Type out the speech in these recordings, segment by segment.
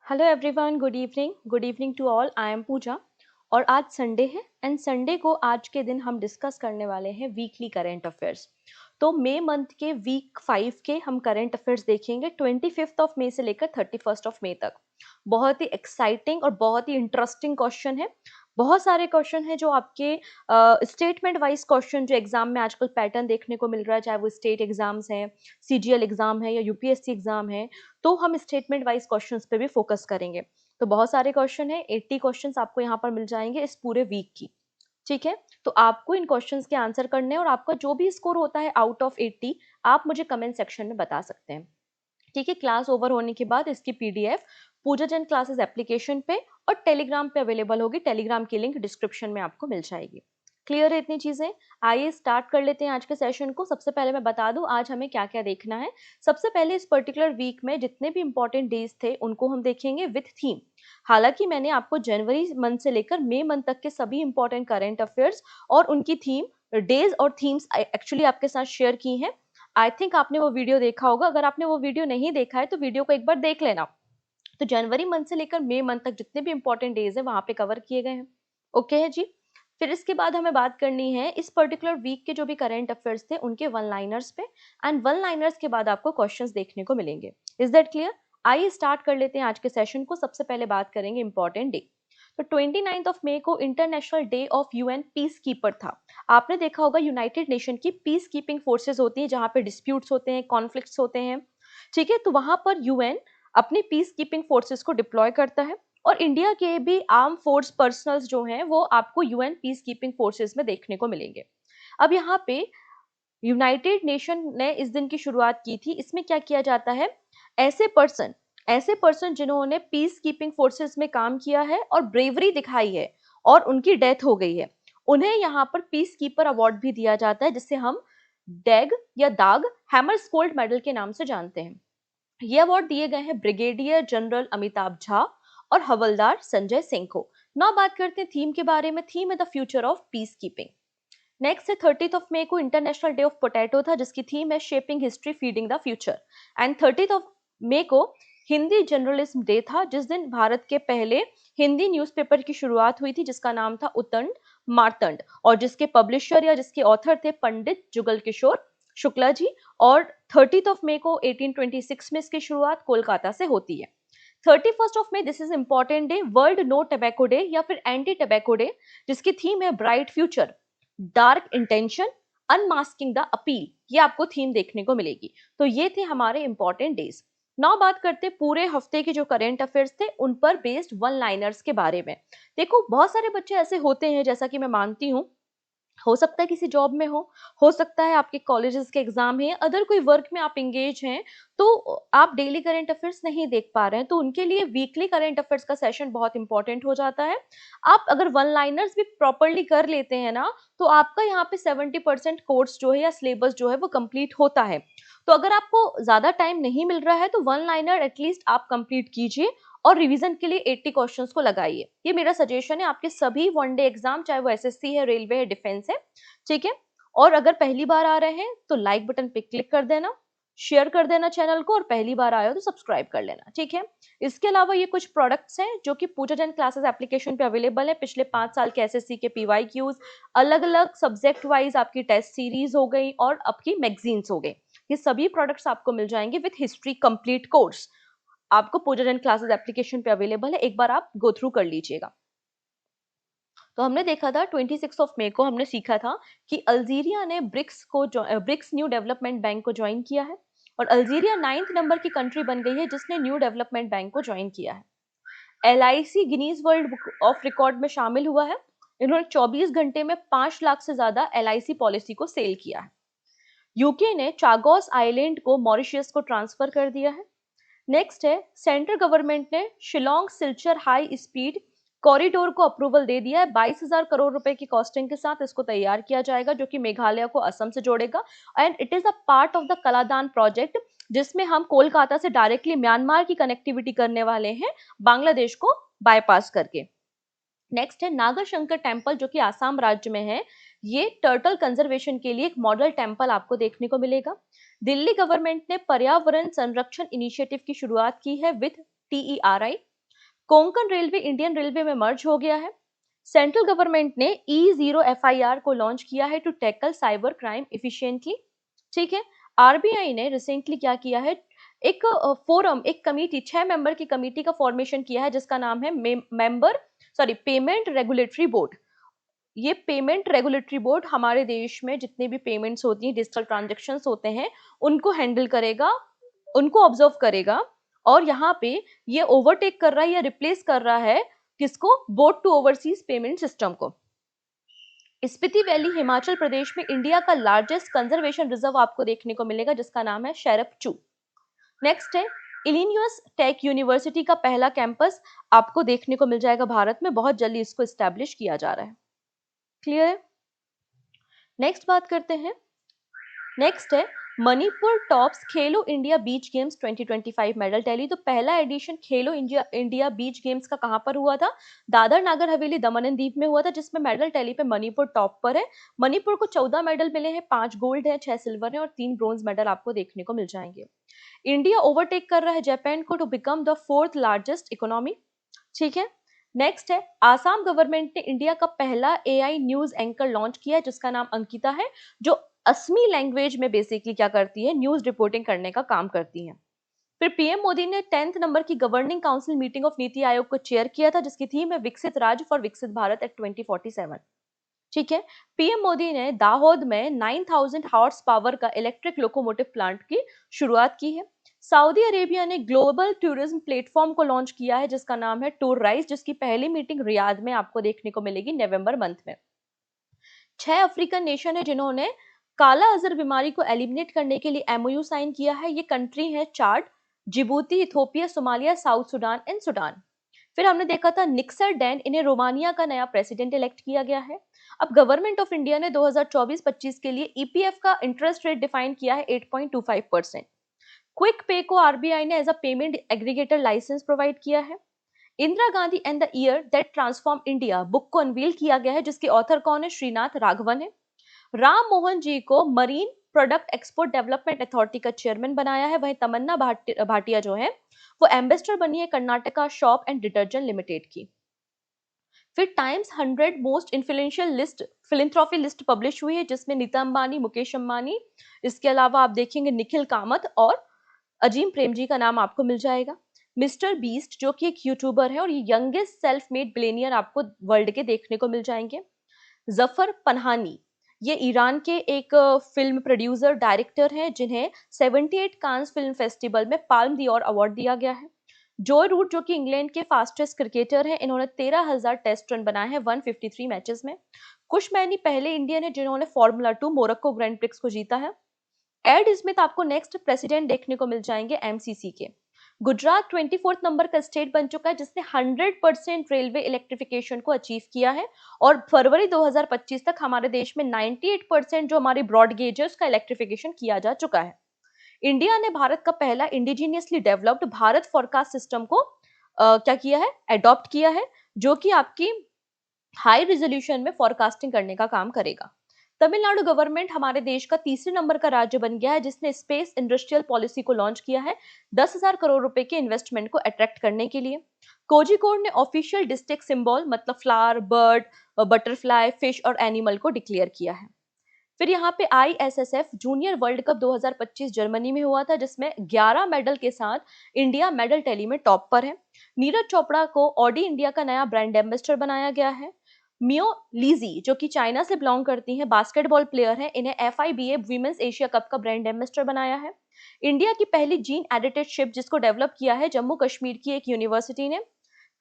Hello everyone, good evening to all. I am पूजा और आज Sunday है एंड संडे को आज के दिन हम डिस्कस करने वाले हैं वीकली करंट अफेयर्स। तो मई मंथ के वीक 5 के हम करंट अफेयर्स देखेंगे 25 ऑफ मई से लेकर 31 ऑफ मई तक। बहुत ही एक्साइटिंग और बहुत ही इंटरेस्टिंग क्वेश्चन है। बहुत सारे क्वेश्चन हैं जो आपके स्टेटमेंट वाइज क्वेश्चन जो एग्जाम में आजकल पैटर्न देखने को मिल रहा है, चाहे वो स्टेट एग्जाम्स हैं, सीजीएल एग्जाम है या यूपीएससी एग्जाम है। तो हम स्टेटमेंट वाइज क्वेश्चंस पे भी फोकस करेंगे। तो बहुत सारे क्वेश्चन है, 80 क्वेश्चंस आपको यहाँ पर मिल जाएंगे इस पूरे वीक की। ठीक है, तो आपको इन क्वेश्चंस के आंसर करने हैं और आपका जो भी स्कोर होता है आउट ऑफ 80 आप मुझे कमेंट सेक्शन में बता सकते हैं। ठीक है, क्लास ओवर होने के बाद इसकी पीडीएफ पूजा जैन क्लासेस एप्लीकेशन पे और टेलीग्राम पे अवेलेबल होगी। टेलीग्राम की लिंक डिस्क्रिप्शन में आपको मिल जाएगी। क्लियर है इतनी चीजें? आइए स्टार्ट कर लेते हैं आज के सेशन को। सबसे पहले मैं बता दूं आज हमें क्या क्या देखना है। सबसे पहले इस पर्टिकुलर वीक में जितने भी इंपॉर्टेंट डेज थे उनको हम देखेंगे विथ थीम। हालांकि मैंने आपको जनवरी मंथ से लेकर मई मंथ तक के सभी इंपॉर्टेंट करंट अफेयर्स और उनकी थीम डेज और थीम्स एक्चुअली आपके साथ शेयर की हैं। आई थिंक आपने वो वीडियो देखा होगा। अगर आपने वो वीडियो नहीं देखा है तो वीडियो को एक बार देख लेना। तो जनवरी मंथ से लेकर मई मंथ तक जितने भी इंपॉर्टेंट डेज है वहां पे कवर किए गए हैं। ओके है जी। फिर इसके बाद हमें बात करनी है इस पर्टिकुलर वीक के जो भी करंट अफेयर्स थे उनके वन लाइनर्स पे। एंड वन लाइनर्स के बाद आपको क्वेश्चंस देखने को मिलेंगे। Is that clear? आइए स्टार्ट कर लेते हैं आज के सेशन को। सबसे पहले बात करेंगे इंपॉर्टेंट डे। तो 29 ऑफ मई को international day of UN peace keeper था। आपने देखा होगा यूनाइटेड नेशन की पीस कीपिंग फोर्सेस होती है जहां पे डिस्प्यूट्स होते हैं, कॉन्फ्लिक्ट्स होते हैं। ठीक है, तो वहां पर यूएन अपनी पीस कीपिंग फोर्सेस को डिप्लॉय करता है और इंडिया के भी आर्म फोर्स पर्सनल्स जो हैं वो आपको यूएन पीस कीपिंग फोर्सेस में देखने को मिलेंगे। अब यहाँ पे यूनाइटेड नेशन ने इस दिन की शुरुआत की थी। इसमें क्या किया जाता है, ऐसे पर्सन जिन्होंने पीस कीपिंग फोर्सेस में काम किया है और ब्रेवरी दिखाई है और उनकी डेथ हो गई है, उन्हें यहाँ पर पीस कीपर अवार्ड भी दिया जाता है जिसे हम डैग या दाग हैमरस्कोल्ड मेडल के नाम से जानते हैं। ये अवार्ड दिए गए हैं ब्रिगेडियर जनरल अमिताभ झा और हवलदार संजय सिंह को। नाउ बात करते हैं थीम के बारे में। थीम है the future of peace keeping. Next है 30 ऑफ मई को इंटरनेशनल डे ऑफ पोटैटो था जिसकी थीम है shaping history feeding the future. And 30 of May को हिंदी जर्नलिज्म डे था जिस दिन भारत के पहले हिंदी न्यूज़पेपर की शुरुआत हुई थी जिसका नाम था उतंड मार्तंड और जिसके पब्लिशर या जिसके ऑथर थे पंडित जुगल किशोर शुक्ला जी। और 30 ऑफ मई को 1826 में इसकी शुरुआत कोलकाता से होती है। 31 of May this is important day, world no tobacco day या फिर एंटी टबैको डे जिसकी थीम है bright future, dark intention, unmasking the appeal. ये आपको थीम देखने को मिलेगी। तो ये थे हमारे इंपॉर्टेंट डेज। नाउ बात करते पूरे हफ्ते के जो करंट अफेयर्स थे उन पर बेस्ड वन लाइनर्स के बारे में। देखो बहुत सारे बच्चे ऐसे होते हैं, जैसा कि मैं मानती हूँ, हो सकता है किसी जॉब में हो सकता है आपके कॉलेजेस के एग्जाम है, अदर कोई वर्क में आप एंगेज हैं, तो आप डेली करंट अफेयर्स नहीं देख पा रहे हैं, तो उनके लिए वीकली करंट अफेयर्स का सेशन बहुत इंपॉर्टेंट हो जाता है। आप अगर वन लाइनर्स भी प्रॉपरली कर लेते हैं ना, तो आपका यहाँ पे 70% कोर्स जो है या सिलेबस जो है वो कंप्लीट होता है। तो अगर आपको ज्यादा टाइम नहीं मिल रहा है तो वन लाइनर एटलीस्ट आप कंप्लीट कीजिए और रिवीजन के लिए 80 क्वेश्चंस को लगाइए। ये मेरा सजेशन है आपके सभी वनडे एग्जाम, चाहे वो एसएससी है, रेलवे है, डिफेंस है। ठीक है, और अगर पहली बार आ रहे हैं तो लाइक बटन पे क्लिक कर देना, शेयर कर देना चैनल को, और पहली बार आए हो तो सब्सक्राइब कर लेना। ठीक है, इसके अलावा ये कुछ प्रोडक्ट्स हैं जो कि पूजा जैन क्लासेस एप्लीकेशन पे अवेलेबल है। पिछले 5 साल के एसएससी के पीवाईक्यूज, अलग अलग सब्जेक्ट वाइज आपकी टेस्ट सीरीज हो गई और आपकी मैगजीन्स हो गई। ये सभी प्रोडक्ट्स आपको मिल जाएंगे विथ हिस्ट्री कंप्लीट कोर्स। आपको पूजा जैन क्लासेस एप्लीकेशन पे अवेलेबल है, एक बार आप गो थ्रू कर लीजिएगा। तो हमने देखा था 26 ऑफ मई को हमने सीखा था कि अल्जीरिया ने ब्रिक्स न्यू डेवलपमेंट बैंक को ज्वाइन किया है और अल्जीरिया 9th नंबर की कंट्री बन गई है जिसने न्यू डेवलपमेंट बैंक को ज्वाइन किया है। LIC Guinness world book of record में शामिल हुआ है। इन्होंने 24 घंटे में 5 लाख से ज्यादा एलआईसी पॉलिसी को सेल किया है। यूके ने चागोस आइलैंड को मॉरिशियस को ट्रांसफर कर दिया है। नेक्स्ट है सेंट्रल गवर्नमेंट ने Shillong Silchar high speed corridor को अप्रूवल दे दिया है। 22,000 करोड़ रुपए की कॉस्टिंग के साथ इसको तैयार किया जाएगा जो कि मेघालय को असम से जोड़ेगा। And it is a part of the Kaladan project जिसमें हम कोलकाता से डायरेक्टली म्यांमार की कनेक्टिविटी करने वाले हैं बांग्लादेश को बाईपास करके। नेक्स्ट है नागा शंकर टेम्पल जो कि आसाम राज्य में है। ये टर्टल कंजर्वेशन के लिए एक मॉडल टेम्पल आपको देखने को मिलेगा। दिल्ली गवर्नमेंट ने पर्यावरण संरक्षण इनिशिएटिव की शुरुआत की है with TERI। Konkan railway Indian railway में मर्ज हो गया है। सेंट्रल गवर्नमेंट ने E0 FIR को लॉन्च किया है to tackle cyber crime efficiently. ठीक है। आरबीआई ने रिसेंटली क्या किया है, एक फोरम, एक कमेटी, 6 मेंबर की कमेटी का फॉर्मेशन किया है जिसका नाम है पेमेंट रेगुलेटरी बोर्ड। ये पेमेंट रेगुलेटरी बोर्ड हमारे देश में जितने भी पेमेंट्स होती हैं, डिजिटल ट्रांजेक्शन्स होते हैं, उनको हैंडल करेगा, उनको ऑब्जर्व करेगा। और यहाँ पे ये ओवरटेक कर रहा है या रिप्लेस कर रहा है किसको? Board to overseas payment system को। स्पीति वैली हिमाचल प्रदेश में इंडिया का लार्जेस्ट कंजर्वेशन रिजर्व आपको देखने को मिलेगा जिसका नाम है शेरपचू। नेक्स्ट है इलिनियस टेक यूनिवर्सिटी का पहला कैंपस आपको देखने को मिल जाएगा भारत में, बहुत जल्दी इसको एस्टैब्लिश किया जा रहा है। क्लियर है? नेक्स्ट बात करते हैं। नेक्स्ट है मणिपुर टॉप्स खेलो India beach games 2025 medal tally. तो पहला एडिशन खेलो इंडिया बीच गेम्स का कहां पर हुआ था? दादर नागर हवेली दमन एंड दीव में हुआ था, जिसमें मेडल टैली पे मणिपुर टॉप पर है। मणिपुर को 14 मेडल मिले हैं, 5 गोल्ड है, 6 सिल्वर है और 3 ब्रोंज मेडल आपको देखने को मिल जाएंगे। इंडिया ओवरटेक कर रहा है जापान को to become the 4th largest economy. ठीक है। नेक्स्ट है आसाम गवर्नमेंट ने इंडिया का पहला AI न्यूज एंकर लॉन्च किया है जिसका नाम अंकिता है, जो असमी लैंग्वेज में बेसिकली क्या करती है? न्यूज रिपोर्टिंग करने का काम करती है। फिर पीएम मोदी ने 10th नंबर की governing council meeting of NITI Aayog को चेयर किया था जिसकी थीम है विकसित राज्य फॉर विकसित भारत एट 2047। ठीक है। पीएम मोदी ने दाहोद में 9000 हॉर्स पावर का इलेक्ट्रिक लोकोमोटिव प्लांट की शुरुआत की है। सऊदी अरेबिया ने ग्लोबल टूरिज्म प्लेटफॉर्म को लॉन्च किया है जिसका नाम है टूर राइज, जिसकी पहली मीटिंग रियाद में आपको देखने को मिलेगी नवंबर मंथ में। 6 अफ्रीकन नेशन है जिन्होंने काला अजहर बीमारी को एलिमिनेट करने के लिए MOU साइन किया है। ये कंट्री है चाड, Djibouti, Ethiopia, Somalia, south Sudan and Sudan. फिर हमने देखा था निक्सर डैन, इन्हें रोमानिया का नया प्रेसिडेंट इलेक्ट किया गया है। अब गवर्नमेंट ऑफ इंडिया ने 2024-25 के लिए EPF का इंटरेस्ट रेट डिफाइन किया है 8.25%। क्विक पे को आरबीआई ने as a payment aggregator license provide किया है। Indira Gandhi and the year that transform India book को अनवील किया गया है जिसके ऑथर कौन है? श्रीनाथ राघवन है। राम मोहन जी को marine product export development authority का चेयरमैन बनाया है। वहीं तमन्ना भाटिया जो है वो एम्बेसडर बनी है Karnataka shop and detergent limited की। फिर times 100 most influential list, philanthropy list publish हुई है जिसमें नीता अंबानी, मुकेश अंबानी, इसके अलावा आप देखेंगे निखिल कामत और अजीम प्रेम जी का नाम आपको मिल जाएगा। मिस्टर बीस्ट जो कि एक यूट्यूबर है और ये यंगेस्ट सेल्फ मेड बिलियनियर आपको वर्ल्ड के देखने को मिल जाएंगे। जफर पनाहानी, ये ईरान के एक फिल्म प्रोड्यूसर डायरेक्टर हैं जिन्हें 78 कांस फिल्म फेस्टिवल में पाल्म डी अवार्ड दिया गया है। जॉय रूट जो कि इंग्लैंड के फास्टेस्ट क्रिकेटर हैं, इन्होंने 13,000 टेस्ट रन बनाए हैं 153 मैचेस में। कुश मैनी पहले इंडियन है जिन्होंने फॉर्मूला 2 मोरक्को ग्रैंड प्रिक्स को जीता है। एड स्मिथ आपको नेक्स्ट प्रेसिडेंट देखने को मिल जाएंगे MCC के। गुजरात 24th नंबर का स्टेट बन चुका है जिसने 100% रेलवे इलेक्ट्रिफिकेशन को अचीव किया है और फरवरी 2025 तक हमारे देश में 98% जो हमारी ब्रॉड गेज है उसका इलेक्ट्रिफिकेशन किया जा चुका है। इंडिया ने भारत का पहला indigenously developed Bharat forecast system को क्या किया है? अडॉप्ट किया है, जो कि आपकी हाई रिजोल्यूशन में फोरकास्टिंग करने का काम करेगा। तमिलनाडु गवर्नमेंट हमारे देश का तीसरे नंबर का राज्य बन गया है जिसने स्पेस इंडस्ट्रियल पॉलिसी को लॉन्च किया है 10,000 करोड़ रुपए के इन्वेस्टमेंट को अट्रैक्ट करने के लिए। कोझिकोड ने ऑफिशियल डिस्ट्रिक्ट सिंबल मतलब फ्लावर, बर्ड, बटरफ्लाई, फिश और एनिमल को डिक्लेयर किया है। फिर यहाँ पे ISSF junior world cup 2025 Germany में हुआ था जिसमें 11 मेडल के साथ इंडिया मेडल टैली में टॉप पर है। नीरज चोपड़ा को ऑडी इंडिया का नया ब्रांड एम्बेसडर बनाया गया है। मियो लीजी जो कि चाइना से बिलोंग करती हैं, बास्केटबॉल प्लेयर हैं, इन्हें FIBA वीमेंस एशिया कप का ब्रांड एम्बेसडर बनाया है। इंडिया की पहली जीन एडिटेड शिप जिसको डेवलप किया है जम्मू कश्मीर की एक यूनिवर्सिटी ने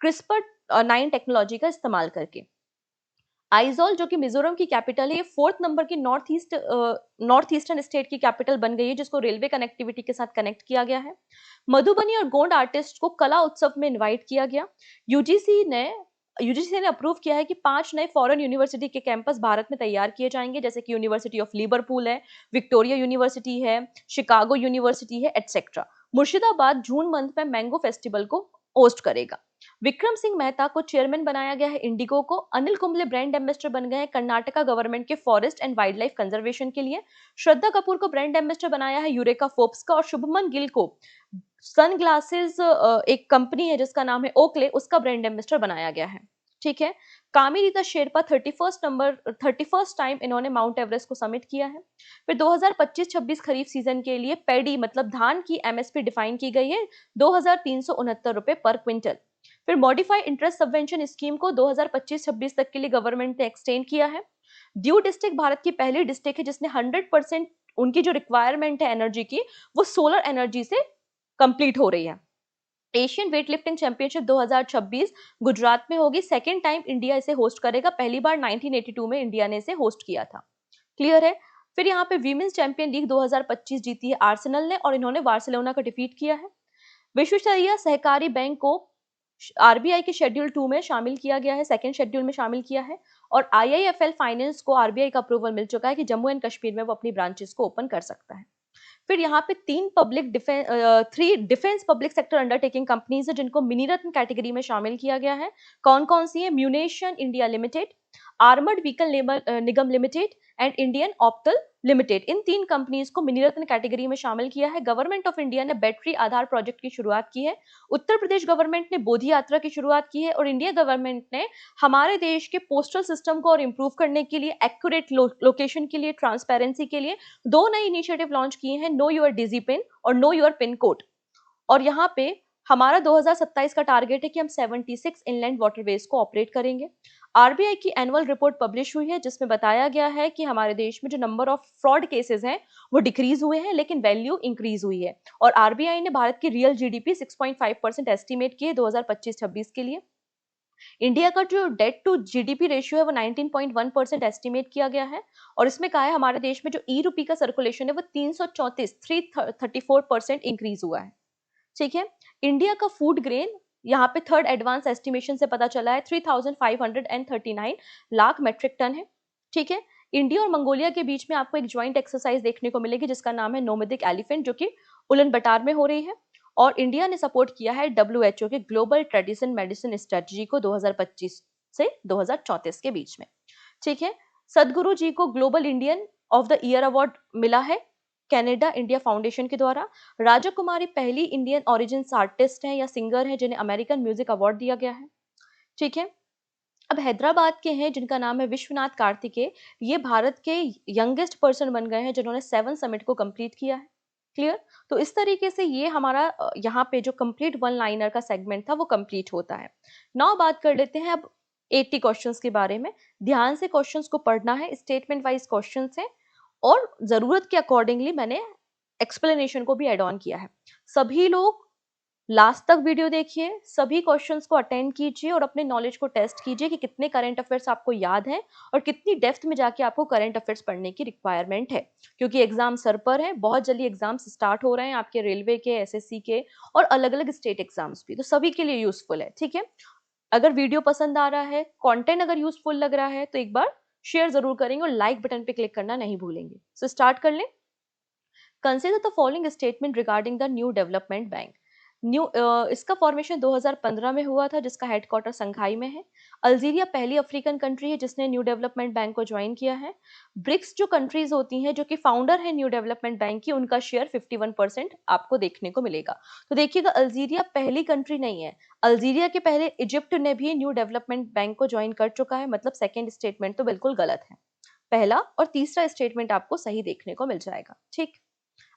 CRISPR-9 टेक्नोलॉजी का इस्तेमाल करके। आइजॉल जो कि मिजोरम की कैपिटल है, ये 4th नंबर की नॉर्थ ईस्टर्न स्टेट की कैपिटल बन गई है जिसको रेलवे कनेक्टिविटी के साथ कनेक्ट किया गया है। मधुबनी और गोंड आर्टिस्ट को कला उत्सव में इनवाइट किया गया। यूजीसी ने अप्रूव किया है कि 5 नए फॉरेन यूनिवर्सिटी के कैंपस भारत में तैयार किए जाएंगे जैसे कि यूनिवर्सिटी ऑफ लिवरपूल है, विक्टोरिया यूनिवर्सिटी है, शिकागो यूनिवर्सिटी है, एटसेट्रा। मुर्शिदाबाद जून मंथ में मैंगो फेस्टिवल को होस्ट करेगा। विक्रम सिंह मेहता को चेयरमैन बनाया गया है इंडिगो को। अनिल कुंबले ब्रांड एम्बेसडर बन गए हैं कर्नाटका गवर्नमेंट के forest and wild life conservation के लिए। श्रद्धा कपूर को ब्रांड एम्बेसडर बनाया है यूरेका फोर्ब्स का। और शुभमन गिल को सन ग्लासेस, एक कंपनी है जिसका नाम है ओकले, उसका ब्रांड एम्बेसडर बनाया गया है। ठीक है। कामिनीता शेरपा 31st टाइम इन्होंने माउंट एवरेस्ट को समिट किया है। फिर 2025-26 खरीफ सीजन के लिए पैडी मतलब धान की एमएसपी डिफाइन की गई है 2369 रुपए पर क्विंटल। फिर मॉडिफाइड इंटरेस्ट सबवेंशन स्कीम को 2025-26 तक के लिए गवर्नमेंट ने एक्सटेंड किया है। दीव डिस्ट्रिक्ट भारत की पहली डिस्ट्रिक्ट है जिसने 100% उनकी जो रिक्वायरमेंट है एनर्जी की, वो सोलर एनर्जी से कंप्लीट हो रही है। Asian weight lifting championship 2026 Gujarat में होगी। सेकेंड टाइम इंडिया इसे होस्ट करेगा। पहली बार 1982 में इंडिया ने इसे होस्ट किया था। क्लियर है। फिर यहाँ पे वीमेंस चैंपियन लीग 2025 जीती है आर्सेनल ने, और इन्होंने बार्सिलोना को डिफीट किया है। विश्व स्तरीय सहकारी बैंक को आरबीआई के शेड्यूल 2 में शामिल किया गया है, सेकंड शेड्यूल में शामिल किया है। और आईआईएफएल फाइनेंस को आरबीआई का अप्रूवल मिल चुका है कि जम्मू एंड कश्मीर में वो अपनी ब्रांचेस को ओपन कर सकता है। फिर यहाँ पे three defence public sector undertaking companies है जिनको मिनी रत्न कैटेगरी में शामिल किया गया है। कौन कौन सी है? म्यूनेशन India limited, armoured vehicle Nigam limited and Indian octal limited. In 3 companies को मिनी रत्न कैटेगरी में शामिल किया है। गवर्नमेंट ऑफ इंडिया ने बैटरी आधार प्रोजेक्ट की शुरुआत की है। उत्तर प्रदेश गवर्नमेंट ने बोधि यात्रा की शुरुआत की है। और इंडिया गवर्नमेंट ने हमारे देश के पोस्टल सिस्टम को और इम्प्रूव करने के लिए, एक्यूरेट लोकेशन के लिए, ट्रांसपेरेंसी के लिए 2 नए इनिशिएटिव लॉन्च किए हैं, नो योर डिजी पिन और नो योर पिन कोड। और यहाँ पे हमारा 2027 का टारगेट है कि हम 76 इनलैंड वाटरवेज को ऑपरेट करेंगे। आरबीआई की एनुअल रिपोर्ट पब्लिश हुई है जिसमें बताया गया है कि हमारे देश में जो नंबर ऑफ फ्रॉड केसेस हैं वो डिक्रीज हुए हैं, लेकिन वैल्यू इंक्रीज हुई है। और आरबीआई ने भारत की रियल जीडीपी 6.5% एस्टिमेट की है 2025-26 के लिए। इंडिया का जो डेट टू जीडीपी रेशियो है वो 19.1% एस्टिमेट किया गया है। और इसमें कहा है हमारे देश में जो ई रूपी का सर्कुलेशन है वो 334% इंक्रीज हुआ है। ठीक है। इंडिया का फूड ग्रेन यहाँ पे थर्ड एडवांस एस्टिमेशन से पता चला है 3539 लाख मेट्रिक टन है। ठीक है। इंडिया और मंगोलिया के बीच में आपको एक ज्वाइंट एक्सरसाइज देखने को मिलेगी जिसका नाम है नोमैडिक एलिफेंट, जो कि उलन बटार में हो रही है। और इंडिया ने सपोर्ट किया है डब्ल्यूएचओ के ग्लोबल ट्रेडिशन मेडिसिन स्ट्रेटजी को 2025 से 2034 के बीच में। ठीक है। सदगुरु जी को global Indian of the year award मिला है कनाडा इंडिया फाउंडेशन के द्वारा। राजा कुमारी पहली इंडियन ओरिजिन आर्टिस्ट हैं या सिंगर हैं जिन्हें अमेरिकन म्यूजिक अवार्ड दिया गया है। ठीक है। अब हैदराबाद के हैं जिनका नाम है विश्वनाथ कार्तिकेय। ये भारत के यंगेस्ट पर्सन बन गए हैं जिन्होंने 7 समिट को कंप्लीट किया है। क्लियर। तो इस तरीके से ये हमारा यहाँ पे जो कंप्लीट वन लाइनर का सेगमेंट था वो कंप्लीट होता है। नाउ बात कर लेते हैं अब 80 क्वेश्चंस के बारे में। ध्यान से क्वेश्चंस को पढ़ना है, स्टेटमेंट वाइज क्वेश्चंस हैं और जरूरत के अकॉर्डिंगली मैंने एक्सप्लेनेशन को भी एड ऑन किया है। सभी लोग लास्ट तक वीडियो देखिए, सभी क्वेश्चंस को अटेंड कीजिए और अपने नॉलेज को टेस्ट कीजिए कि कितने करंट अफेयर्स आपको याद हैं और कितनी डेप्थ में जाके आपको करंट अफेयर्स पढ़ने की रिक्वायरमेंट है। क्योंकि एग्जाम सर पर है, बहुत जल्दी एग्जाम्स स्टार्ट हो रहे हैं आपके रेलवे के, एसएससी के और अलग अलग स्टेट एग्जाम्स भी, तो सभी के लिए यूजफुल है। ठीक है। अगर वीडियो पसंद आ रहा है, कंटेंट अगर यूजफुल लग रहा है तो एक बार शेयर जरूर करेंगे और लाइक बटन पे क्लिक करना नहीं भूलेंगे। सो स्टार्ट कर लें। Consider the following statement regarding the new development bank. इसका फॉर्मेशन 2015 में हुआ था जिसका हेडक्वार्टर संघाई में है। अल्जीरिया पहली अफ्रीकन कंट्री है जिसने न्यू डेवलपमेंट बैंक को ज्वाइन किया है। ब्रिक्स जो कंट्रीज होती हैं जो कि फाउंडर है न्यू डेवलपमेंट बैंक की, उनका शेयर 51% आपको देखने को मिलेगा। तो देखिएगा अल्जीरिया पहली कंट्री नहीं है, अल्जीरिया के पहले इजिप्ट ने भी न्यू डेवलपमेंट बैंक को ज्वाइन कर चुका है। मतलब सेकेंड स्टेटमेंट तो बिल्कुल गलत है, पहला और तीसरा स्टेटमेंट आपको सही देखने को मिल जाएगा। ठीक।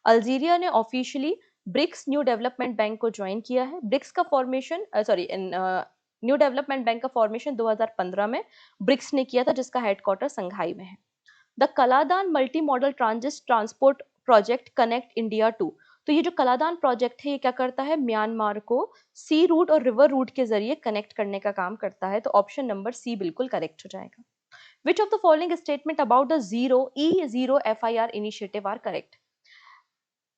अल्जीरिया ने officially BRICS new development bank को ज्वाइन किया है। ब्रिक्स का फॉर्मेशन न्यू डेवलपमेंट बैंक का फॉर्मेशन 2015 में ब्रिक्स ने किया था जिसका हेडक्वार्टर संघाई में है। The Kaladan multi modal transit transport project connect India to. तो ये जो कलादान प्रोजेक्ट है ये क्या करता है? म्यांमार को सी रूट और रिवर रूट के जरिए कनेक्ट करने का काम करता है। तो ऑप्शन नंबर सी बिल्कुल करेक्ट हो जाएगा। Which of the following statement about the zero FIR initiative are correct?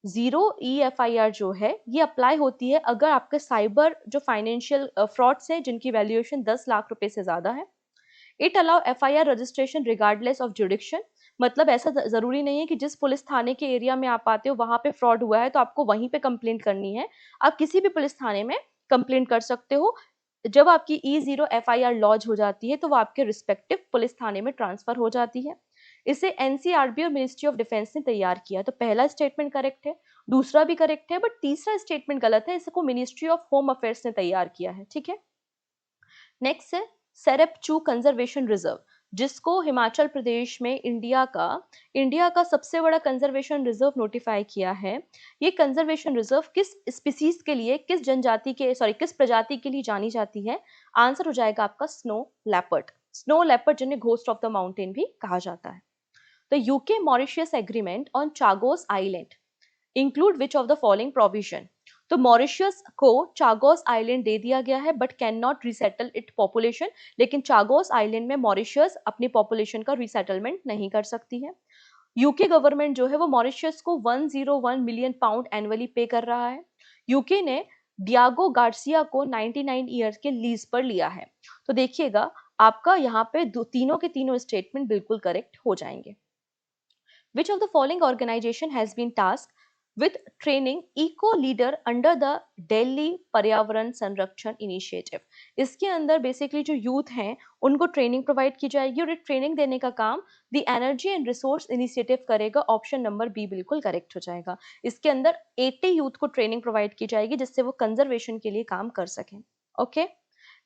Zero EFIR जो है ये अप्लाई होती है अगर आपके साइबर जो फाइनेंशियल फ्रॉड्स हैं जिनकी वैल्यूएशन 10 लाख रुपए से ज्यादा है। It allow FIR registration regardless of जुडिक्शन। मतलब ऐसा जरूरी नहीं है कि जिस पुलिस थाने के एरिया में आप आते हो वहां पे फ्रॉड हुआ है तो आपको वहीं पे कंप्लेंट करनी है, आप किसी भी पुलिस थाने में कंप्लेंट कर सकते हो। जब आपकी E0 FIR लॉन्च हो जाती है तो वो आपके रिस्पेक्टिव पुलिस थाने में ट्रांसफर हो जाती है। इसे एनसीआरबी और मिनिस्ट्री ऑफ डिफेंस ने तैयार किया। तो पहला स्टेटमेंट करेक्ट है, दूसरा भी करेक्ट है, बट तीसरा स्टेटमेंट गलत है, इसको मिनिस्ट्री ऑफ होम अफेयर्स ने तैयार किया है। ठीक है, नेक्स्ट है सेरेपचू कंजर्वेशन रिजर्व, जिसको हिमाचल प्रदेश में इंडिया का सबसे बड़ा कंजर्वेशन रिजर्व नोटिफाई किया है। ये कंजर्वेशन रिजर्व किस स्पीसीज के लिए, किस प्रजाति के लिए जानी जाती है? आंसर हो जाएगा आपका स्नो लेपर्ड। स्नो लेपर्ड जिन्हें घोस्ट ऑफ द माउंटेन भी कहा जाता है। The UK Mauritius agreement on Chagos island include which of the following provision? तो मॉरिशियस को चागोस आइलैंड दे दिया गया है but can not resettle it population, लेकिन चागोस आइलैंड में मॉरिशियस अपनी पॉपुलेशन का रिसेटलमेंट नहीं कर सकती है। यूके गवर्नमेंट जो है वो मॉरिशियस को 101 मिलियन पाउंड एनुअली पे कर रहा है। यूके ने डियागो गार्सिया को 99 ईयर्स के लीज पर लिया है। तो देखिएगा आपका यहाँ पे तीनों के तीनों स्टेटमेंट बिल्कुल करेक्ट हो जाएंगे। Which of the following organization has been tasked with training eco leader under the Delhi पर्यावरण संरक्षण इनिशिएटिव? इसके अंदर बेसिकली जो यूथ हैं उनको ट्रेनिंग प्रोवाइड की जाएगी और ट्रेनिंग देने का काम the energy and resource initiative करेगा। ऑप्शन नंबर बी बिल्कुल करेक्ट हो जाएगा। इसके अंदर 80 यूथ को ट्रेनिंग प्रोवाइड की जाएगी जिससे वो कंजर्वेशन के लिए काम कर सकें। ओके,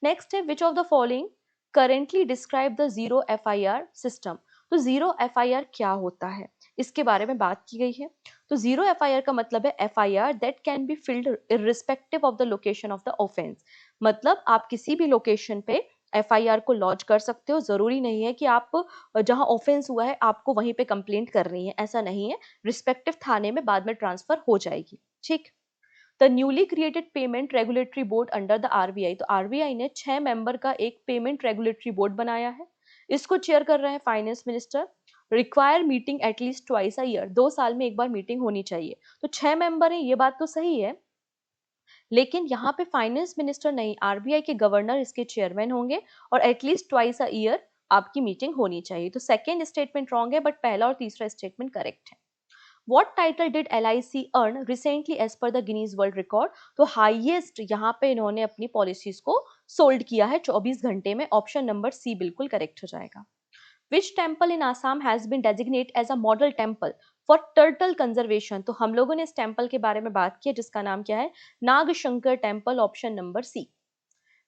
नेक्स्ट है विच of the following currently describe the zero FIR system? तो जीरो एफआईआर क्या होता है इसके बारे में बात की गई है। तो जीरो एफआईआर का मतलब है FIR that can be filled irrespective of the location of the offence. मतलब आप किसी भी लोकेशन पे एफआईआर को लॉन्च कर सकते हो। जरूरी नहीं है कि आप जहां ऑफेंस हुआ है आपको वहीं पे कंप्लेंट करनी है, ऐसा नहीं है। रिस्पेक्टिव थाने में बाद में ट्रांसफर हो जाएगी। ठीक, the newly created payment regulatory board under the RBI. तो आरबीआई ने 6 मेंबर का एक पेमेंट रेगुलेटरी बोर्ड बनाया है। इसको चेयर कर रहे हैं finance minister. Require meeting at least twice a year, 2 साल में एक बार मीटिंग होनी चाहिए। तो 6 मेंबर है, ये बात तो सही है, लेकिन यहाँ पे फाइनेंस मिनिस्टर नहीं, आरबीआई के गवर्नर इसके चेयरमैन होंगे और एटलीस्ट ट्वाइस अ ईयर आपकी मीटिंग होनी चाहिए। तो सेकेंड स्टेटमेंट रॉन्ग है बट पहला और तीसरा स्टेटमेंट करेक्ट है। What title did LIC earn recently as per the Guinness World Record? तो हाईएस्ट यहाँ पे इन्होंने अपनी पॉलिसीज को सोल्ड किया है 24 घंटे में। ऑप्शन नंबर सी बिल्कुल करेक्ट हो जाएगा। Which temple in Assam has been designated as a model temple for turtle conservation? तो हम लोगों ने इस टेम्पल के बारे में बात की है जिसका नाम क्या है? Nagshankar temple. Option number C.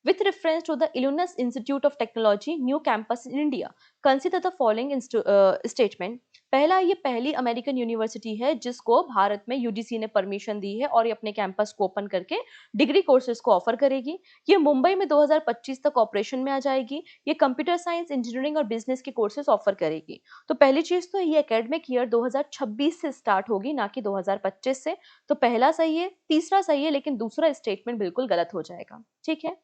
With reference to the Illinois Institute of Technology new campus in India, consider the following statement. पहला, ये पहली अमेरिकन यूनिवर्सिटी है जिसको भारत में यूजीसी ने परमिशन दी है और ये अपने कैंपस को ओपन करके डिग्री कोर्सेज को ऑफर करेगी। ये मुंबई में 2025 तक ऑपरेशन में आ जाएगी। ये कंप्यूटर साइंस, इंजीनियरिंग और बिजनेस के कोर्सेज ऑफर करेगी। तो पहली चीज तो ये एकेडमिक ईयर 2026 से स्टार्ट होगी, ना कि 2025 से। तो पहला सही है, तीसरा सही है, लेकिन दूसरा स्टेटमेंट बिल्कुल गलत हो जाएगा। ठीक है,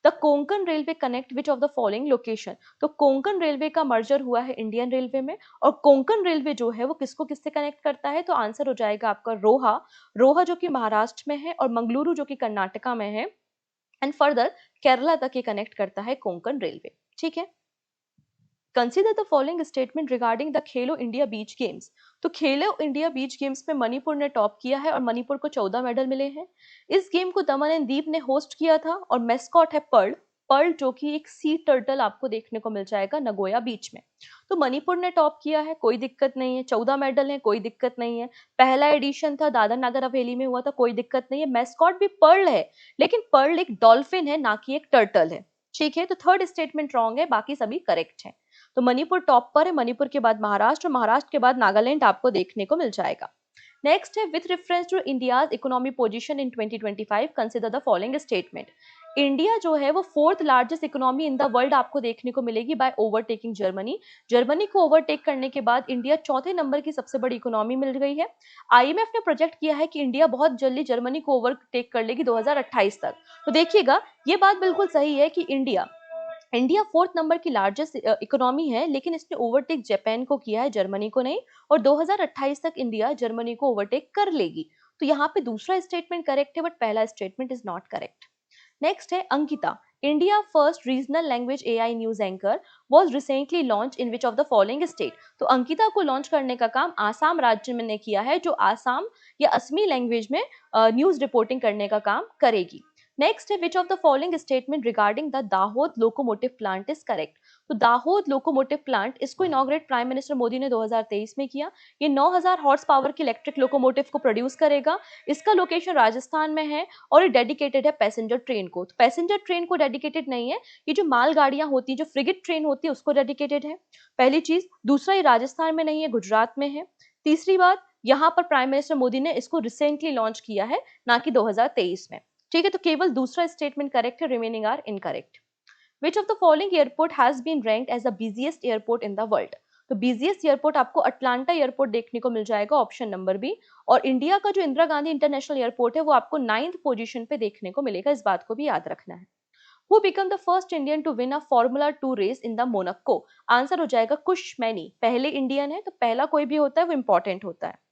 the Konkan railway connect which of the following location? तो कोंकण रेलवे का मर्जर हुआ है इंडियन रेलवे में और कोंकण रेलवे जो है वो किसको किससे कनेक्ट करता है? तो आंसर हो जाएगा आपका रोहा। रोहा जो कि महाराष्ट्र में है और मंगलुरु जो कि कर्नाटका में है, एंड फर्दर केरला तक ये कनेक्ट करता है कोंकण रेलवे। ठीक है, consider the following statement regarding the Khelo India beach games. तो खेलो इंडिया बीच गेम्स में मणिपुर ने टॉप किया है और मणिपुर को 14 मेडल मिले हैं। इस गेम को दमन एंड दीप ने होस्ट किया था और मेस्कॉट है पर्ल। पर्ल जो कि एक सी टर्टल आपको देखने को मिल जाएगा नगोया बीच में। तो मणिपुर ने टॉप किया है, कोई दिक्कत नहीं है। 14 मेडल है, कोई दिक्कत नहीं है। पहला एडिशन था, दादर नगर हवेली में हुआ था, कोई दिक्कत नहीं है। मेस्कॉट भी पर्ल है, लेकिन पर्ल एक डॉल्फिन है, ना कि एक टर्टल है। ठीक है, तो थर्ड स्टेटमेंट रॉन्ग है, बाकी सभी करेक्ट है। तो मणिपुर टॉप पर है, मणिपुर के बाद महाराष्ट्र, महाराष्ट्र के बाद नागालैंड आपको देखने को मिल जाएगा। नेक्स्ट है with reference to India's economy position in 2025 consider the following statement. India जो है वो fourth largest economy in the world आपको देखने को मिलेगी बाय ओवरटेकिंग जर्मनी। जर्मनी को ओवरटेक करने के बाद इंडिया चौथे नंबर की सबसे बड़ी इकोनॉमी मिल गई है। आईएमएफ ने प्रोजेक्ट किया है कि इंडिया बहुत जल्दी जर्मनी को ओवरटेक कर लेगी 2028 तक। तो देखिएगा ये बात बिल्कुल सही है कि इंडिया फोर्थ नंबर की लार्जेस्ट इकोनॉमी है, लेकिन इसने ओवरटेक जापान को किया है, जर्मनी को नहीं। और 2028 तक इंडिया जर्मनी को ओवरटेक कर लेगी। तो यहाँ पे दूसरा स्टेटमेंट करेक्ट है बट पहला statement is not correct. Next है Ankita, India first regional language AI news anchor was recently launch in which of the following state? तो अंकिता को लॉन्च करने का काम आसाम राज्य में ने किया है, जो आसाम या असमी लैंग्वेज में न्यूज रिपोर्टिंग करने का काम करेगी। नेक्स्ट है, विच of the following statement regarding the Dahod locomotive plant is correct. तो दाहोद लोकोमोटिव प्लांट, इसको इनॉग्रेट प्राइम मिनिस्टर मोदी ने 2023 में किया। ये 9000 हॉर्स पावर की इलेक्ट्रिक लोकोमोटिव को प्रोड्यूस करेगा। इसका लोकेशन राजस्थान में है और ये डेडिकेटेड है पैसेंजर ट्रेन को। तो पैसेंजर ट्रेन को डेडिकेटेड नहीं है, ये जो माल गाड़ियां होती है, जो फ्रिगेट ट्रेन होती है, उसको डेडिकेटेड है। पहली चीज। दूसरा, ये राजस्थान में नहीं है, गुजरात में है। तीसरी बात, यहाँ पर प्राइम मिनिस्टर मोदी ने इसको रिसेंटली लॉन्च किया है, ना कि 2023 में। ठीक है, तो केवल दूसरा स्टेटमेंट करेक्ट है, remaining are incorrect. Which of the following airport has been ranked as the busiest airport in the world. तो बिजिएस्ट एयरपोर्ट आपको अटलांटा एयरपोर्ट देखने को मिल जाएगा, ऑप्शन नंबर बी। और इंडिया का जो इंदिरा गांधी इंटरनेशनल एयरपोर्ट है, वो आपको 9th पोजीशन पे देखने को मिलेगा, इस बात को भी याद रखना है। Who became the first Indian to win a Formula 2 race in the Monaco? Answer हो जाएगा कुश मैनी। पहले इंडियन है, तो पहला कोई भी होता है वो इंपॉर्टेंट होता है।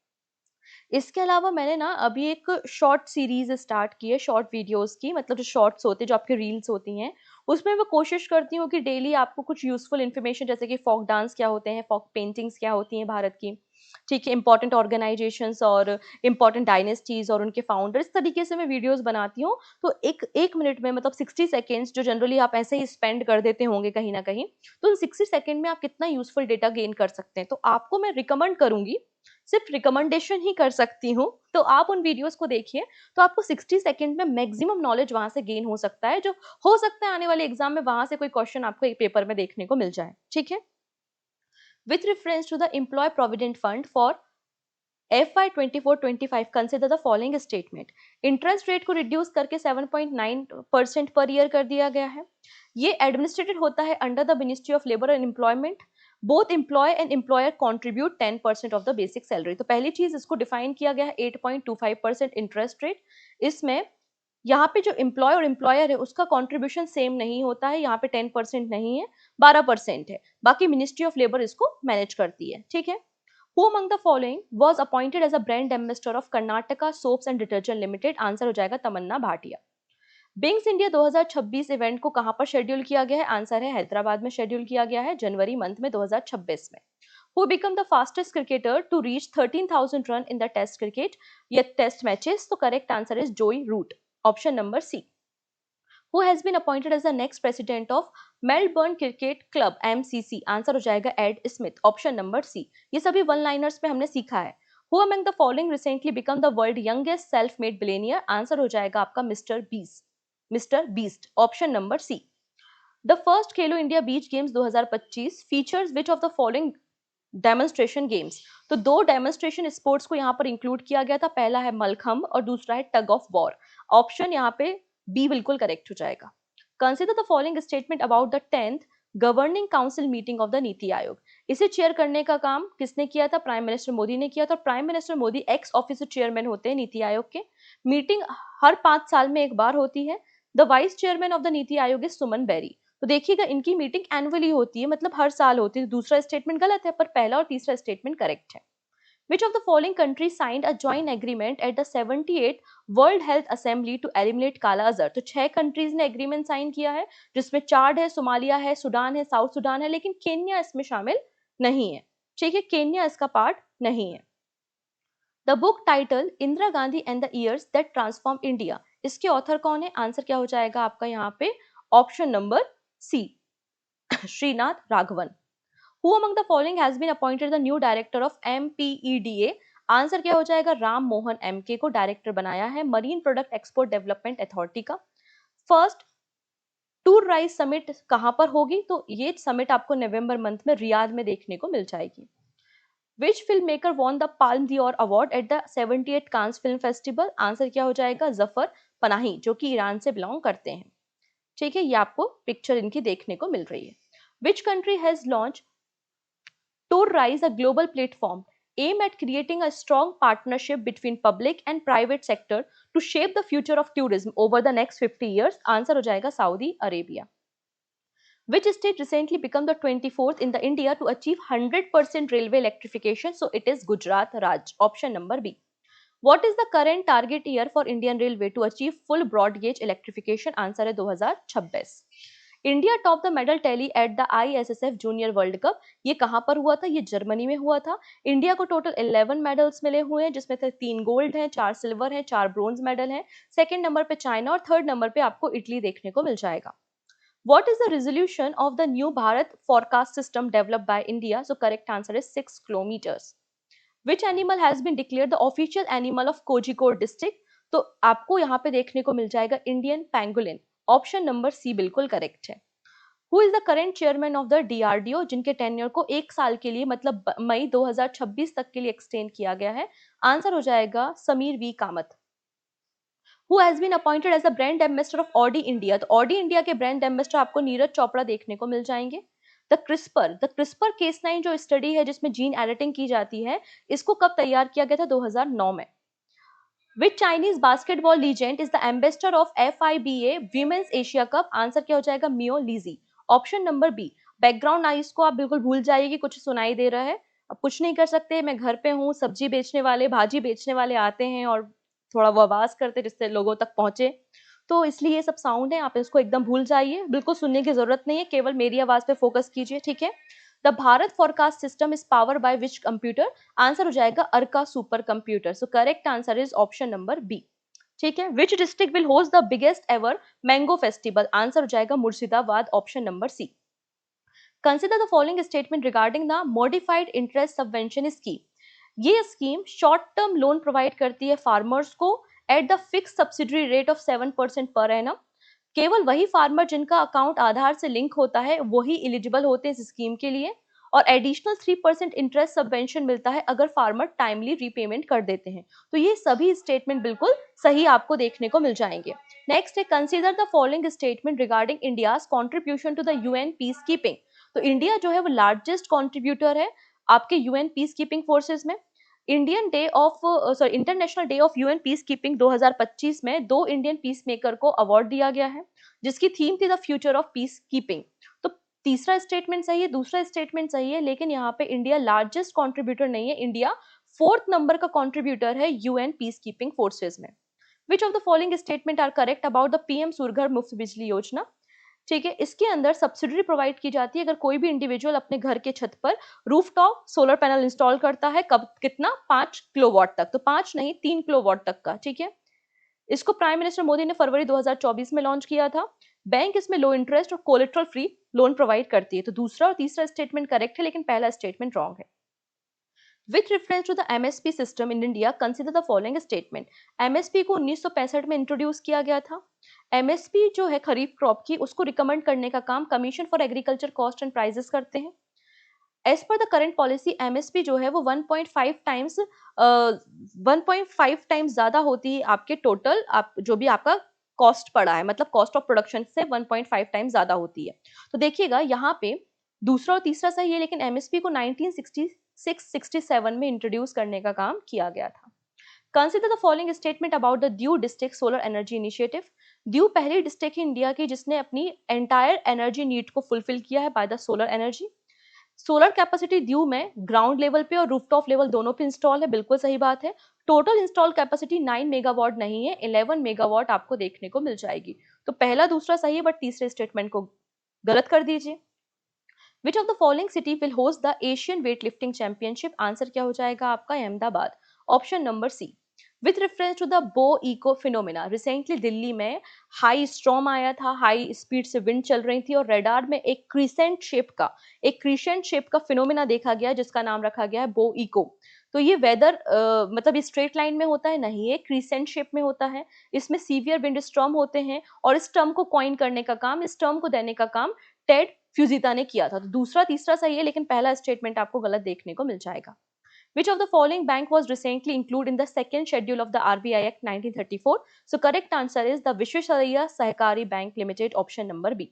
इसके अलावा मैंने ना अभी एक शॉर्ट सीरीज स्टार्ट की है, शॉर्ट वीडियोस की, मतलब जो शॉर्ट्स होते हैं, जो आपकी रील्स होती हैं, उसमें मैं कोशिश करती हूँ कि डेली आपको कुछ यूजफुल इन्फॉर्मेशन, जैसे कि फोक डांस क्या होते हैं, फोक पेंटिंग्स क्या होती हैं भारत की, ठीक है, इंपॉर्टेंट ऑर्गेनाइजेशंस और इंपॉर्टेंट डायनेस्टीज और उनके फाउंडर, इस तरीके से मैं वीडियोस बनाती हूँ। तो एक मिनट में, मतलब 60 सेकेंड्स, जो जनरली आप ऐसे ही स्पेंड कर देते होंगे कहीं ना कहीं, तो उन 60 सेकेंड में आप कितना यूजफुल डेटा गेन कर सकते हैं। तो आपको मैं रिकमेंड करूंगी, सिर्फ रिकमेंडेशन ही कर सकती हूँ, तो आप उन वीडियोस को देखिए, तो आपको 60 सेकेंड में मैक्सिमम नॉलेज वहां से गेन हो सकता है, जो हो सकता है आने वाले एग्जाम में वहां से कोई क्वेश्चन आपको एक पेपर में देखने को मिल जाए। ठीक है, with reference to the employ provident fund for FY 24-25 consider the following statement. Interest rate को रिड्यूस करके 7.9% पर ईयर कर दिया गया है। ये एडमिनिस्ट्रेटेड होता है under the ministry of labour and employment. Both employ and employer contribute 10% of the basic salary. तो पहली चीज, इसको डिफाइन किया गया है 8.25% इंटरेस्ट रेट। इसमें यहाँ पे जो एम्प्लॉय और एम्प्लॉयर है, उसका कॉन्ट्रीब्यूशन सेम नहीं होता है, यहाँ पे 10% नहीं है, 12% है। बाकी मिनिस्ट्री ऑफ लेबर इसको मैनेज करती है। ठीक है, Who among the following was appointed as a brand ambassador of Karnataka Soaps and Detergent Limited? Answer हो जाएगा तमन्ना भाटिया। बिंग्स इंडिया 2026 इवेंट को कहां पर शेड्यूल किया गया है? आंसर है हैदराबाद में शेड्यूल किया गया है, जनवरी मंथ में 2026 में। Who become the fastest cricketer to reach 13,000 run in the test cricket या टेस्ट मैचेस? तो correct answer is Joe Root, option number C. Who has been appointed as the next president of Melbourne Cricket Club MCC? Answer हो जाएगा Ed Smith, option number C. ये सभी one liners पे हमने सीखा है। Who among the following recently become the world youngest self-made billionaire? Answer हो जाएगा आपका mister Beast, option number C. The first Khelo India beach games 2025 features which of the following demonstration games? तो दो demonstration sports को यहाँ पर include किया गया था, पहला है मलखम्ब और दूसरा है टग ऑफ वॉर। ऑप्शन यहाँ पे बी बिल्कुल करेक्ट हो जाएगा। Consider the following statement about the 10th governing council meeting of the NITI Aayog. इसे चेयर करने का काम किसने किया था? प्राइम मिनिस्टर मोदी ने किया था। Prime minister Modi x officer chairman होते हैं नीति आयोग के। मीटिंग हर 5 साल में एक बार होती है। The vice chairman of the NITI Aayog is Suman berry. तो देखिएगा, इनकी मीटिंग एनुअली होती है, मतलब हर साल होती है। दूसरा स्टेटमेंट गलत है, पर पहला और तीसरा स्टेटमेंट करेक्ट है। Which of the following countries signed a joint agreement at the 78th World Health Assembly to eliminate काला अजहर? तो 6 कंट्रीज ने एग्रीमेंट साइन किया है, जिसमें चाड है, सोमालिया है, सूडान है, साउथ सूडान है, लेकिन केन्या इसमें शामिल नहीं है। ठीक है, केन्या इसका पार्ट नहीं है। The book title Indira Gandhi and the years that transform India, इसके ऑथर कौन है? आंसर क्या हो जाएगा आपका यहाँ पे? Option number C, Shrinath Raghavan. Who among the following has been appointed the new director of MPEDA? Answer क्या हो जाएगा? राम मोहन एमके को डायरेक्टर बनाया है marine product export development authority का। फर्स्ट टूर राइज समिट कहां पर होगी? तो ये समिट आपको नवंबर मंथ में रियाद में देखने को मिल जाएगी। Which filmmaker won the Palme d'Or award at the 78th Cannes Film Festival? Answer क्या हो जाएगा? जफर पनाही, जो कि ईरान से बिलोंग करते हैं। ठीक है, ये आपको पिक्चर इनकी देखने को मिल रही है। Which country has launched Tour Rise, a global platform aimed at creating a strong partnership between public and private sector to shape the future of tourism over the next 50 years? Answer हो जाएगा Saudi Arabia. Which state recently became the 24th in the India to achieve 100% railway electrification? So it is Gujarat Raj, option number B. What is the current target year for Indian Railway to achieve full broad gauge electrification? Answer है 2026। India top the medal tally at the ISSF junior world cup. ये कहाँ पर हुआ था? ये Germany में हुआ था। इंडिया को टोटल 11 मेडल्स मिले हुए हैं, जिसमें से 3 गोल्ड हैं, 4 सिल्वर हैं, 4 ब्रोंज मेडल हैं। सेकंड नंबर पे चाइना और थर्ड नंबर पे आपको इटली देखने को मिल जाएगा। What is the resolution of the new Bharat forecast system developed by India? So correct answer is 6 kilometers. Which animal has been declared the official animal of Kozhikode district? तो आपको यहाँ पे देखने को मिल जाएगा Indian pangolin. Option number C बिल्कुल correct है। Who is the current chairman of the DRDO, जिनके टेन्योर को 1 साल के लिए मतलब मई 2026 तक के लिए एक्सटेंड किया गया है? आंसर हो जाएगा Sameer V Kamat. Who has been appointed as the brand ambassador of Audi India? तो ऑडी इंडिया के ब्रांड एम्बेसडर आपको नीरज चोपड़ा देखने को मिल जाएंगे। द क्रिस्पर Cas9 जो स्टडी है जिसमें जीन एडिटिंग की जाती है, इसको कब तैयार किया गया था? 2009 में। विच Chinese basketball legend is the ambassador of FIBA women's Asia cup? Answer क्या हो जाएगा? मियो लीजी। Option number B. Background noise को आप बिल्कुल भूल जाइए कि कुछ सुनाई दे रहा है। अब कुछ नहीं कर सकते, मैं घर पे हूँ, सब्जी बेचने वाले, भाजी बेचने वाले आते हैं और थोड़ा वो आवाज करते जिससे लोगों तक पहुंचे, तो इसलिए ये सब साउंड है, आप इसको एकदम भूल जाइए, बिल्कुल सुनने की जरूरत नहीं है, केवल मेरी आवाज पे फोकस कीजिए, ठीक है। The Bharat forecast system is power by which computer? Answer हो जाएगा अर्का super computer. So correct answer is option number B, ठीक है। Which district will host the biggest ever mango festival? Answer हो जाएगा Murshidabad, option number C. Consider the following statement regarding the modified interest subvention scheme. ये scheme short term loan provide करती है farmers को at the fix subsidy rate of 7% per annum. केवल वही farmer जिनका account आधार से लिंक होता है वही एलिजिबल होते हैं इस स्कीम के लिए, और एडिशनल 3% इंटरेस्ट सबवेंशन मिलता है अगर फार्मर टाइमली रीपेमेंट कर देते हैं। तो ये सभी स्टेटमेंट बिल्कुल सही आपको देखने को मिल जाएंगे। नेक्स्ट है consider the following statement regarding India's contribution to the UN peace keeping. तो इंडिया जो है वो लार्जेस्ट कॉन्ट्रीब्यूटर है आपके UN पीस कीपिंग फोर्सेज में। International day of UN peace keeping 2025 में 2 इंडियन पीस मेकर को अवार्ड दिया गया है, जिसकी थीम थी the future of peace keeping. तो तीसरा स्टेटमेंट सही है, दूसरा स्टेटमेंट सही है, लेकिन यहाँ पे इंडिया लार्जेस्ट कॉन्ट्रीब्यूटर नहीं है, इंडिया 4th नंबर का कॉन्ट्रीब्यूटर है UN पीस कीपिंग फोर्सेज में। Which of the following statement are correct about the PM Suryaghar Muft Bijli योजना? ठीक है, इसके अंदर सब्सिडी प्रोवाइड की जाती है अगर कोई भी इंडिविजुअल अपने घर के छत पर रूफटॉप सोलर पैनल इंस्टॉल करता है, कब कितना? 5 किलोवाट तक, तो 5 नहीं 3 किलोवाट तक का, ठीक है। इसको प्राइम मिनिस्टर मोदी ने फरवरी 2024 में लॉन्च किया था। बैंक इसमें लो इंटरेस्ट और कोलेट्रल फ्री लोन प्रोवाइड करती है। तो दूसरा और तीसरा स्टेटमेंट करेक्ट है, लेकिन पहला स्टेटमेंट रॉन्ग है। With reference to the MSP system in India, consider the following statement. MSP को 1965 में इंट्रोड्यूस किया गया था। MSP जो है खरीफ क्रॉप की, उसको रिकमेंड करने का काम commission for agriculture cost and prices करते हैं। As per the current policy MSP जो है वो 1.5 टाइम्स ज्यादा होती है आपके टोटल आप जो भी आपका कॉस्ट पड़ा है, मतलब कॉस्ट ऑफ प्रोडक्शन से 1.5 टाइम्स ज्यादा होती है। तो देखिएगा यहाँ पे दूसरा और तीसरा सही है, लेकिन MSP को 1966-67 में इंट्रोड्यूस करने का काम किया गया था। Consider the following statement about the Diu district solar energy initiative. Diu पहली डिस्ट्रिक्ट है इंडिया की जिसने अपनी एंटायर एनर्जी नीड को फुलफिल किया है by the solar energy. Solar capacity Diu में ग्राउंड लेवल पे और रूफटॉप लेवल दोनों पे इंस्टॉल है, बिल्कुल सही बात है। टोटल इंस्टॉल कैपेसिटी 9 मेगावाट नहीं है, 11 मेगावाट आपको देखने को मिल जाएगी। तो पहला दूसरा सही है, बट तीसरे स्टेटमेंट को गलत कर दीजिए। Which of the following city will host the Asian weight lifting championship? Answer क्या हो जाएगा आपका? Ahmedabad, option number C. With reference to the bow echo phenomena, recently Delhi में हाई स्टॉर्म आया था, हाई स्पीड से विंड चल रही थी और रेडार में एक क्रीसेंट शेप का फिनोमिना देखा गया जिसका नाम रखा गया है बो इको। तो ये वेदर मतलब स्ट्रेट लाइन में होता है नहीं, ये क्रीसेंट शेप में होता है। इसमें सीवियर विंड स्टॉर्म होते हैं और इस टर्म को कॉइन करने का काम, इस टर्म को देने का काम टेड फ्यूजिता ने किया था। तो दूसरा तीसरा सही है, लेकिन पहला स्टेटमेंट आपको गलत देखने को मिल जाएगा। Which of the following bank was recently included in the second schedule of the RBI Act 1934? So correct answer is the Vishwesvaraya Sahakari Bank Limited, option number B.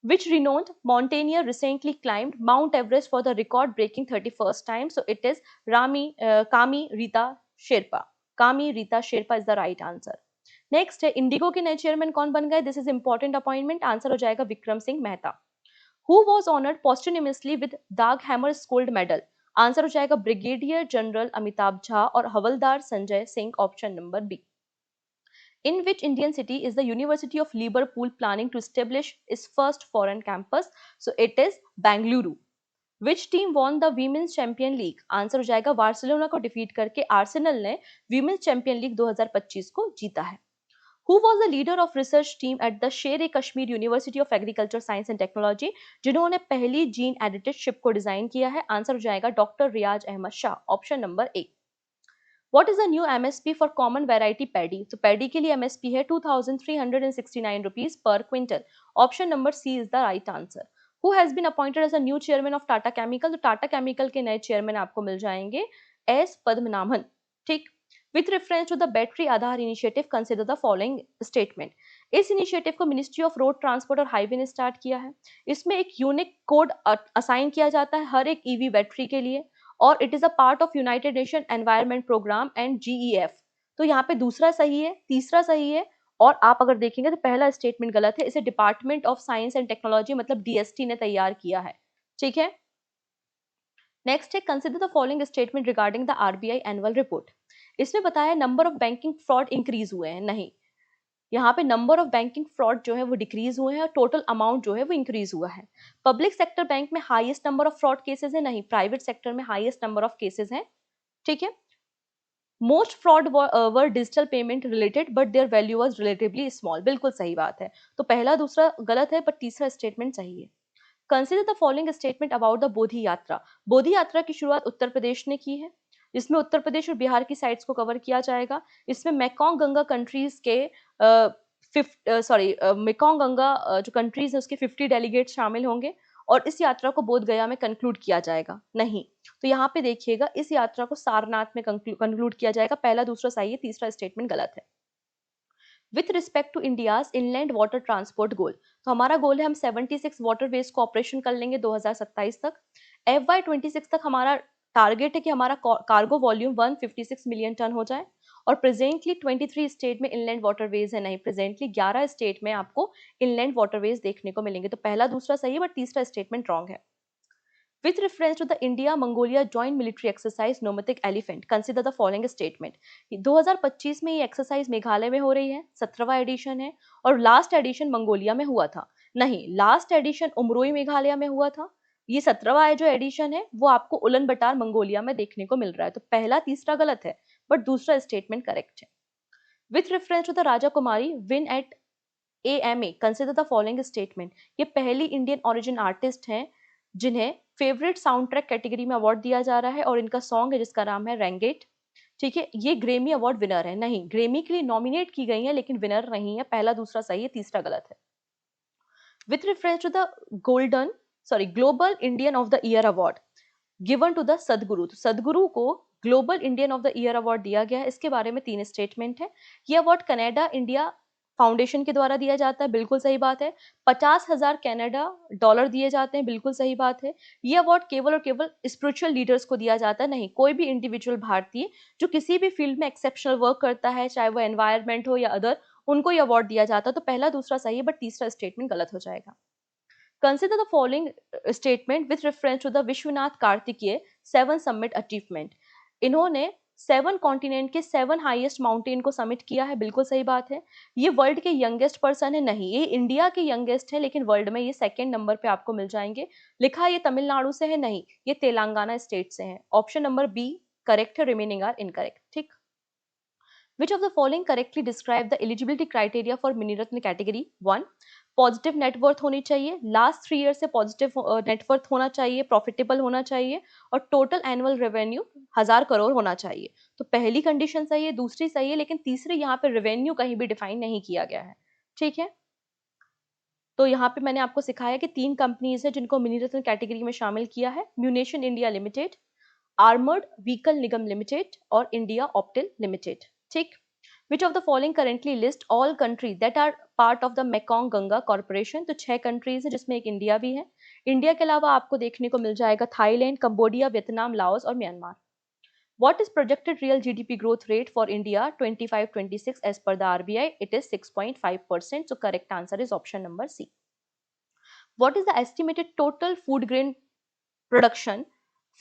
Which renowned mountaineer recently climbed Mount Everest for the record-breaking 31st time? So it is Kami Rita Sherpa. Kami Rita Sherpa is the right answer. Next है Indigo के नए chairman कौन बन गए? This is important appointment. Answer हो जाएगा Vikram Singh Mehta. Who was honoured पोस्टोनिमसली with दाग hammer scold medal? Answer हो जाएगा ब्रिगेडियर जनरल अमिताभ झा और हवलदार Sanjay Singh, option number B. In which Indian city is the University of Liverpool planning to establish its first foreign campus? So it is Bengaluru. Which team won the Women's Champion League? Answer हो जाएगा Barcelona को defeat करके Arsenal ने women's champion league 2025 को जीता है. Who was the leader of research team at the Sher-e-Kashmir University of Agriculture, Science and Technology, जिन्होंने पहली जीन एडिटेड शिप को डिजाइन किया है? आंसर हो जाएगा doctor Riyaz Ahmad Shah, option number A. What is the new MSP for common variety paddy? तो paddy के लिए MSP है 2369 rupees per quintal. Option number C is the right answer. Who has been appointed as a new chairman of Tata Chemical? तो Tata chemical के नए chairman आपको मिल जाएंगे S Padmanabhan. ठीक. With reference to the battery Aadhaar initiative, consider the following statement. इस initiative को ministry of road transport और highway ने स्टार्ट किया है. इसमें एक यूनिक कोड असाइन किया जाता है हर एक ईवी बैटरी के लिए, और it is a part of United Nation environment programme and GEF. तो यहाँ पे दूसरा सही है, तीसरा सही है, और आप अगर देखेंगे तो पहला स्टेटमेंट गलत है. इसे department of science and technology मतलब DST ने तैयार किया है. ठीक है. नेक्स्ट है consider the following statement regarding the RBI annual report. इसमें बताया number of banking fraud increase हुए हैं. नहीं, यहाँ पे नंबर ऑफ बैंकिंग फ्रॉड जो है वो डिक्रीज हुए हैं और टोटल अमाउंट जो है वो इंक्रीज हुआ है. पब्लिक सेक्टर बैंक में highest number of fraud cases है. नहीं, प्राइवेट सेक्टर में हाईएस्ट नंबर ऑफ केसेस हैं. ठीक है. Most fraud were digital payment related but their value was relatively small. बिल्कुल सही बात है. तो पहला दूसरा गलत है पर तीसरा स्टेटमेंट सही है. Consider the following statement about the बोधि यात्रा. बोधि यात्रा की शुरुआत उत्तर प्रदेश ने की है. इसमें उत्तर प्रदेश और बिहार की साइट्स को कवर किया जाएगा. इसमें मेकोंग गंगा कंट्रीज के मेकोंग गंगा जो कंट्रीज है उसके 50 डेलीगेट शामिल होंगे और इस यात्रा को बोध गया में कंक्लूड किया जाएगा. नहीं, तो यहाँ पे देखिएगा इस यात्रा को सारनाथ में कंक्लूड किया जाएगा. पहला दूसरा सही है, तीसरा स्टेटमेंट गलत है. With respect to India's inland water transport गोल. तो हमारा गोल है हम 76 वाटरवेज को ऑपरेशन कर लेंगे 2027 तक. FY26 तक हमारा टारगेट है कि हमारा कार्गो वॉल्यूम 156 मिलियन टन हो जाए. और प्रेजेंटली 23 स्टेट में इनलैंड वाटरवेज है. नहीं, प्रेजेंटली 11 स्टेट में आपको इनलैंड वाटरवेज देखने को मिलेंगे. तो पहला दूसरा सही है बट तीसरा स्टेटमेंट रॉन्ग है. With reference to the India-Mongolia joint military exercise Nomadic Elephant, consider the following statement. 2025 में ये एक्सरसाइज मेघालय में हो रही है, 17वां एडिशन है और लास्ट एडिशन मंगोलिया में हुआ था. नहीं, लास्ट एडिशन उमरोई मेघालय में हुआ था. ये 17वां जो एडिशन है वो आपको उलन बटार मंगोलिया में देखने को मिल रहा है. तो पहला तीसरा गलत है बट दूसरा स्टेटमेंट करेक्ट है. With reference to the Raja Kumari win at AMA, consider the following statement. ये पहली इंडियन ओरिजिन आर्टिस्ट हैं जिन्हें फेवरेट साउंड ट्रैक कैटेगरी में अवार्ड दिया जा रहा है और इनका सॉन्ग है जिसका नाम है रेंगेट. ठीक है. ये ग्रेमी अवार्ड विनर है. नहीं, ग्रेमी के लिए नॉमिनेट की गई है लेकिन विनर नहीं है. पहला दूसरा सही है, तीसरा गलत है. With reference to the global Indian of the year award given to the Sadhguru. तो सदगुरु को global Indian of the year award दिया गया है. इसके बारे में 3 स्टेटमेंट है. ये अवार्ड कनाडा इंडिया फाउंडेशन के द्वारा दिया जाता है. बिल्कुल सही बात है. 50,000 कनाडा डॉलर दिए जाते हैं. बिल्कुल सही बात है. ये अवार्ड केवल और केवल स्पिरिचुअल लीडर्स को दिया जाता है. नहीं, कोई भी इंडिविजुअल भारतीय जो किसी भी फील्ड में एक्सेप्शनल वर्क करता है, चाहे वो एनवायरमेंट हो या अदर, उनको ये अवार्ड दिया जाता है. तो पहला दूसरा सही है बट तीसरा स्टेटमेंट गलत हो जाएगा. Consider the following statement with reference to the Vishwanath Kartikey 7 summit achievement. इन्होंने 7 कॉन्टिनेंट के 7 हाईएस्ट माउंटेन को समिट किया है. बिल्कुल सही बात है. ये वर्ल्ड के यंगेस्ट पर्सन है. नहीं, ये इंडिया के यंगेस्ट है लेकिन वर्ल्ड में ये सेकंड नंबर पे आपको मिल जाएंगे. लिखा ये तमिलनाडु से है. नहीं, ये तेलंगाना स्टेट से है. ऑप्शन नंबर बी करेक्ट है, रिमेनिंग आर इनकरेक्ट. ठीक. Which of the following correctly describe the eligibility criteria for mini Ratna category? 1, positive net worth होनी चाहिए, लास्ट 3 ईयर से पॉजिटिव नेटवर्थ होना चाहिए, प्रॉफिटेबल होना चाहिए और टोटल एनुअल रेवेन्यू 1000 करोड़ होना चाहिए. तो पहली कंडीशन सही है, दूसरी सही है, लेकिन तीसरी यहाँ पे रेवेन्यू कहीं भी डिफाइन नहीं किया गया है. ठीक है. तो यहाँ पे मैंने आपको सिखाया कि 3 कंपनीज है जिनको मिनी रत्न कैटेगरी में शामिल किया है. म्यूनेशन इंडिया लिमिटेड, आर्मर्ड व्हीकल निगम लिमिटेड और इंडिया ऑप्टिल लिमिटेड. ठीक. Which of the following currently list all countries that are part of the Mekong Ganga Corporation? तो 6 कंट्रीज है जिसमें एक इंडिया भी है. इंडिया के अलावा आपको देखने को मिल जाएगा थाईलैंड, कंबोडिया, वियतनाम, लाओस और Myanmar. What is projected real GDP growth rate for India 25-26 as per the RBI? It is 6.5%. So correct answer is option number C. What is the estimated total food grain production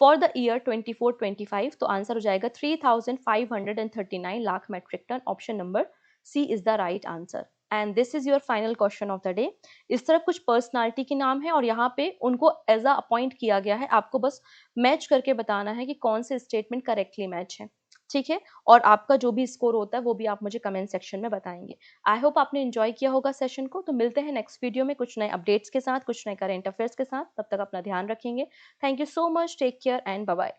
for the year 24-25? तो answer हो जाएगा 3539 lakh metric tonne. Option number C is the right answer. And this is your final question of the day. इस तरह कुछ personality के नाम है और यहाँ पे उनको एज अ अपॉइंट किया गया है, आपको बस मैच करके बताना है कि कौन से स्टेटमेंट करेक्टली मैच है, ठीक है। और आपका जो भी स्कोर होता है वो भी आप मुझे कमेंट सेक्शन में बताएंगे। आई होप आपने एंजॉय किया होगा सेशन को। तो मिलते हैं नेक्स्ट वीडियो में कुछ नए अपडेट्स के साथ, कुछ नए करेंट अफेयर्स के साथ। तब तक अपना ध्यान रखेंगे। Thank you so much, take care and bye bye.